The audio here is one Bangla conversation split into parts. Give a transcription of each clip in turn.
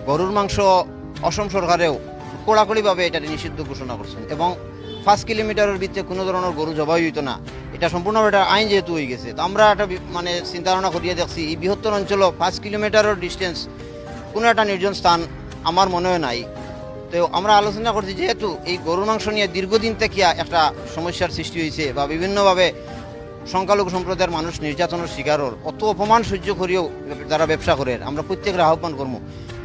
গরুর মাংস অসম সরকারেও কড়াকড়িভাবে এটা নিষিদ্ধ ঘোষণা করছেন এবং 5 কিলোমিটারের ভিতরে কোনো ধরনের গরু জবাই হইতো না। এটা সম্পূর্ণভাবে এটা আইন যেহেতু হয়ে গেছে, তো আমরা একটা মানে চিন্তা ভাবনা করিয়ে দেখছি এই বৃহত্তর অঞ্চল 5 কিলোমিটারের ডিস্টেন্স কোনো একটা নির্জন স্থান আমার মনে হয় নাই। তো আমরা আলোচনা করছি যেহেতু এই গরুর মাংস নিয়ে দীর্ঘদিন থেকে একটা সমস্যার সৃষ্টি হয়েছে বা বিভিন্নভাবে সংখ্যালঘু সম্প্রদায়ের মানুষ নির্যাতনের শিকারর অত অপমান সহ্য করিও যারা ব্যবসা করে, আমরা প্রত্যেকের আহ্বান করবো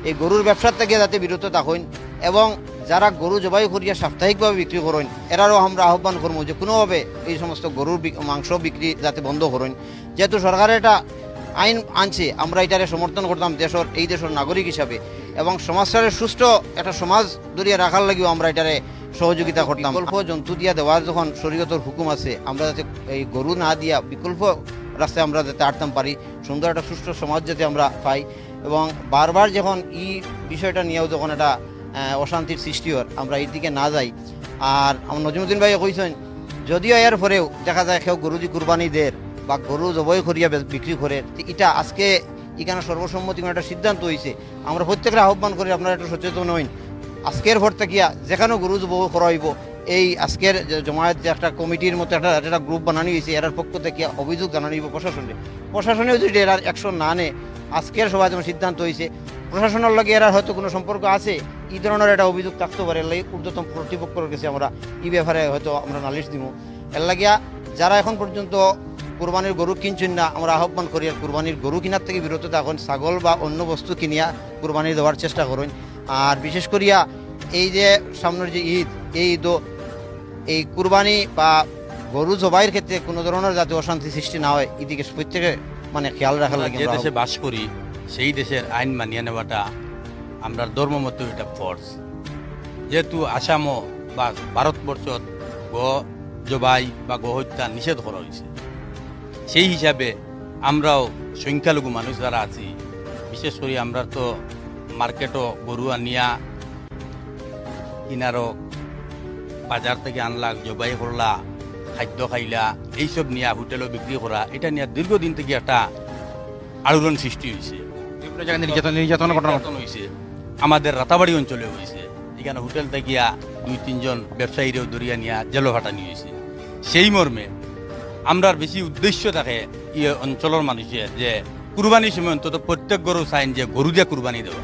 এই গরুর ব্যবসার থেকে যাতে বিরত থাকেন এবং যারা গরু জবাই করিয়া সাপ্তাহিকভাবে বিক্রি করেন এরারও আমরা আহ্বান করবো যে কোনোভাবে এই সমস্ত গরুর মাংস বিক্রি যাতে বন্ধ করেন। যেহেতু সরকারের এটা আইন আনছে, আমরা এটারে সমর্থন করতাম এই দেশের নাগরিক হিসাবে এবং সমাজটারে সুস্থ একটা সমাজ দরিয়া রাখার লাগেও আমরা এটারে সহযোগিতা করতাম। বিকল্প জন্তু দিয়া দেওয়ার যখন শরীয়তের হুকুম আছে, আমরা যাতে এই গরু না দিয়া বিকল্প রাস্তায় আমরা যাতে আটতাম পারি, সুন্দর একটা সুস্থ সমাজ যাতে আমরা পাই এবং বারবার যখন এই বিষয়টা নিয়েও যখন একটা অশান্তির সৃষ্টি হয় আমরা এই দিকে না যাই। আর আমার নজিমুদ্দিন ভাই কইছেন যদিও এর পরেও দেখা যায় কেউ গরু দি কুরবানি দের বা গরু জবাই করিয়া বিক্রি করে, এটা আজকে এখানে সর্বসম্মতি একটা সিদ্ধান্ত হয়েছে। আমরা প্রত্যেকের আহ্বান করি আপনারা একটু সচেতন হইন, আজকের ভর থাকিয়া যেখানেও গরু জবাই করা হইব এই আজকের জমায়েত যে একটা কমিটির মতো একটা গ্রুপ বানানো হয়েছে এরার পক্ষ থেকে অভিযোগ জানানো হইব প্রশাসনেও যদি এরার অ্যাকশন না নেয়। আজকের সবাই যেমন সিদ্ধান্ত হয়েছে প্রশাসনের লগে এরার হয়তো কোনো সম্পর্ক আছে, এই ধরনের একটা অভিযোগ থাকতে পারে, এর লাগে ঊর্ধ্বতন কর্তৃপক্ষের কাছে আমরা এই ব্যাপারে হয়তো আমরা নালিশ দিব। এর লাগিয়া যারা এখন পর্যন্ত কুরবানির গরু কিনছেন না আমরা আহ্বান করি আর কুরবানির গরু কেনার থেকে বিরত থাকুন, ছাগল বা অন্য বস্তু কিনিয়া কুরবানি দেওয়ার চেষ্টা করুন। আর বিশেষ করিয়া এই যে সামনের যে ঈদ, এই ঈদও এই কুরবানি বা গরু জবাইয়ের ক্ষেত্রে কোনো ধরনের যাতে অশান্তি সৃষ্টি না হয় এদিকে প্রত্যেকে মানে খেয়াল রাখার লাগে। যে দেশে বাস করি সেই দেশের আইন মানিয়ে নেওয়াটা আমরা ধর্মমত এটা ফর্জ। যেহেতু আসামও বা ভারতবর্ষত গো জবাই বা গো হত্যা নিষেধ করা হয়েছে, সেই হিসাবে আমরাও সংখ্যালঘু মানুষ যারা আছি, বিশেষ করে আমরা তো মার্কেটও গরু আনিয়া কিনারও বাজার থেকে আনলা জবাই করলা খাদ্য খাইলা এইসব নিয়ে হোটেলও বিক্রি করা, এটা নিয়ে দীর্ঘদিন থেকে একটা আলোড়ন সৃষ্টি হয়েছে। নির্যাতন হয়েছে আমাদের রাতাবাড়ি অঞ্চলে হয়েছে, এখানে হোটেল থেকে 2-3 জন ব্যবসায়ীরাও দরিয়া নিয়ে জেলো ফাটানি হয়েছে। সেই মর্মে আমরার বেশি উদ্দেশ্য থাকে এই অঞ্চলের মানুষের যে কুরবানির সময় অন্তত প্রত্যেক গরু চাইন যে গরু দিয়ে কুরবানি দেওয়া।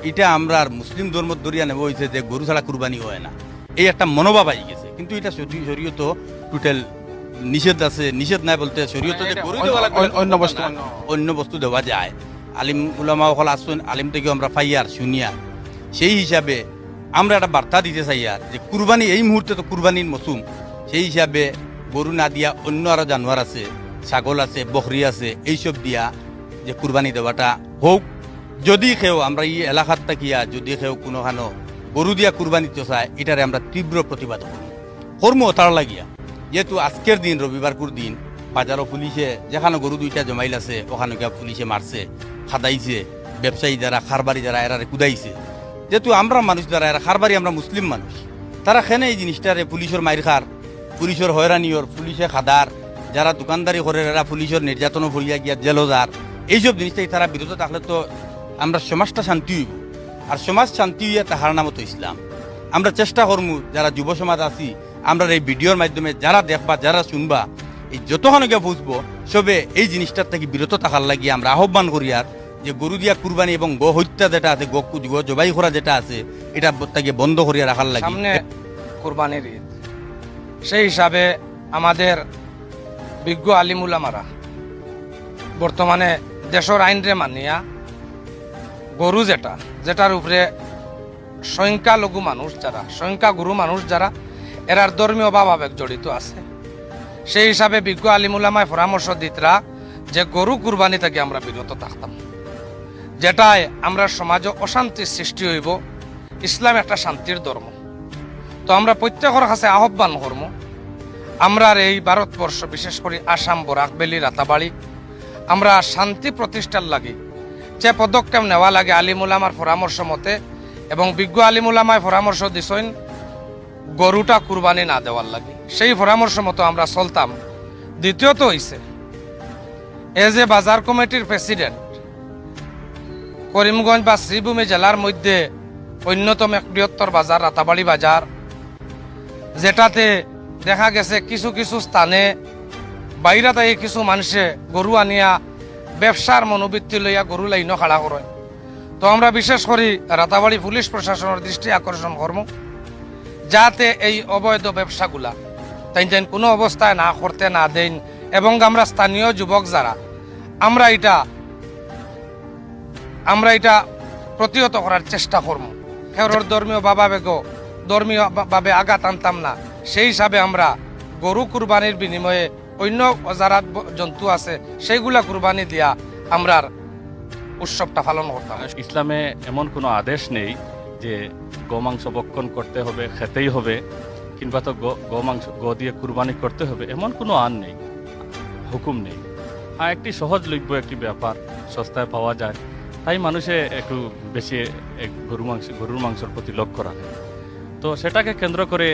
এটা আমরা মুসলিম ধর্ম দরিয়া নেব হয়েছে যে গরু ছাড়া কুরবানি হয় না, এই একটা মনোভাব আই গেছে। কিন্তু এটা শরীয়ত টোটাল নিষেধ আছে, নিষেধ নাই বলতে শরীয়ত যে গরু দেওয়া অন্য বস্তু দেওয়া যায়। আলিম উলামা সকল আসুন, আলিম থেকেও আমরা পাইয়ার শুনিয়া সেই হিসাবে আমরা একটা বার্তা দিতে চাই আর যে কুরবানি এই মুহূর্তে তো কুরবানির মৌসুম, সেই হিসাবে গরু না দিয়া অন্য আরো জানোয়ার আছে, ছাগল আছে, বকরি আছে, এইসব দিয়া যে কুরবানি দেওয়াটা হোক। যদি কেউ আমরা এই এলাকার থাকিয়া যদি কেউ কোনোখানো গরু দিয়া কুরবানি তো চায়, এটারে আমরা তীব্র প্রতিবাদ করবো তার লাগিয়া। যেহেতু আজকের দিন রবিবারকুর দিন বাজারও পুলিশে যেখানে গরু 2টা জমাইল আছে ওখানে গিয়া পুলিশে মারছে, খাদাইছে, ব্যবসায়ী যারা খারবারি যারা এরারে কুদাইছে। যেহেতু আমরা মানুষ যারা এরা খারবারি, আমরা মুসলিম মানুষ, তারা খেনে এই জিনিসটারে পুলিশের মাইর খার, পুলিশের হয়রানিওর, পুলিশে খাদার, যারা দোকানদারি করে এরা পুলিশের নির্যাতনও ফলিয়া গিয়া জেলজার, এইসব জিনিসটাই তারা বিরত থাকলে তো আমরা সমাজটা শান্তি হইব। আর সমাজ শান্তি হইয়া তাহার নাম তো ইসলাম। আমরা চেষ্টা করবো যারা যুব সমাজ আছি, আমরা এই ভিডিওর মাধ্যমে যারা দেখবা যারা শুনবা এই যতক্ষণকে বুঝবো সবে এই জিনিসটার থেকে বিরত থাকার লাগিয়ে আমরা আহ্বান করি আর যে গরু দিয়া কুরবানি এবং গো হত্যা যেটা আছে, গো জবাই করা যেটা আছে, এটা তাকে বন্ধ করিয়া রাখার লাগে। সামনে কুরবানির ঈদ, সেই হিসাবে আমাদের বিজ্ঞ আলিমুলামারা বর্তমানে দেশের আইনরে মানিয়া গরু যেটার উপরে সংখ্যালঘু মানুষ যারা, সংখ্যাগুরু মানুষ যারা, এরার ধর্মীয় ভাব আবেগ জড়িত আছে, সেই হিসাবে বিজ্ঞ আলিমুলামায় পরামর্শ দিতরা যে গরু কুরবানি থেকে আমরা বিরত থাকতাম, যেটায় আমরা সমাজে অশান্তির সৃষ্টি হইব। ইসলাম একটা শান্তির ধর্ম, তো আমরা প্রত্যেকের কাছে আহ্বান করব আমরা এই ভারতবর্ষ বিশেষ করে আসাম, বরাকবেলি, রাতাবাড়ি আমরা শান্তি প্রতিষ্ঠার লাগে যে পদক্ষেপ নেওয়া লাগে আলিমুলামার পরামর্শ মতে এবং বিজ্ঞ আলিমুলামায় পরামর্শ দিছেন গরুটা কুরবানি না দেওয়ার লাগে, সেই পরামর্শ মতো আমরা চলতাম। দ্বিতীয়ত হইছে এজ এ বাজার কমিটির প্রেসিডেন্ট করিমগঞ্জ বা শ্রীভূমি জেলার মধ্যে অন্যতম এক বৃহত্তর বাজার রাতাবাড়ি বাজার, যেটাতে দেখা গেছে কিছু কিছু স্থানে বাইরে থেকে কিছু মানুষে গরু আনিয়া ব্যবসার মনোবৃত্তি লইয়া গরু লাইন খাড়া করে। তো আমরা বিশেষ করে রাতাবাড়ি পুলিশ প্রশাসনের দৃষ্টি আকর্ষণ করব, যাতে এই অবৈধ ব্যবসাগুলা তাই কোনো অবস্থায় না করতে না দেন। এবং আমরা স্থানীয় যুবক যারা আমরা এটা প্রতিহত করার চেষ্টা করব। খেরোর ধর্মীয় ভাবে আঘাত আনতাম না, সেই হিসাবে আমরা গরু কুরবানির বিনিময়ে অন্য যারা জন্তু আছে সেইগুলা কুরবানি দিয়া আমরা উৎসবটা পালন করতাম। ইসলামে এমন কোনো আদেশ নেই যে গোমাংস ভক্ষণ করতে হবে, খেতেই হবে, কিংবা তো গোমাংস দিয়ে কুরবানি করতে হবে, এমন কোনো আইন নেই, হুকুম নেই। হ্যাঁ, একটি সহজলভ্য একটি ব্যাপার, সস্তায় পাওয়া যায়, তাই মানুষে একটু বেশি গরুর মাংসের প্রতি লক্ষ্য রাখে। তো সেটাকে কেন্দ্র করে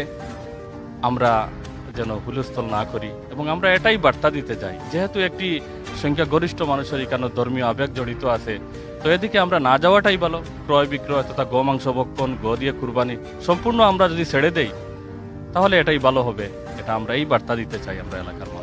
আমরা যেন হুলস্থল না করি, এবং আমরা এটাই বার্তা দিতে চাই, যেহেতু একটি সংখ্যাগরিষ্ঠ মানুষের এখানে ধর্মীয় আবেগ জড়িত আছে, তো এদিকে আমরা না যাওয়াটাই ভালো। ক্রয় বিক্রয় তথা গোমাংস ভক্ষণ, দিয়ে কুরবানি সম্পূর্ণ আমরা যদি ছেড়ে দেই, তাহলে এটাই ভালো হবে। এটা আমরা এই বার্তা দিতে চাই আমরা এলাকার মানুষ।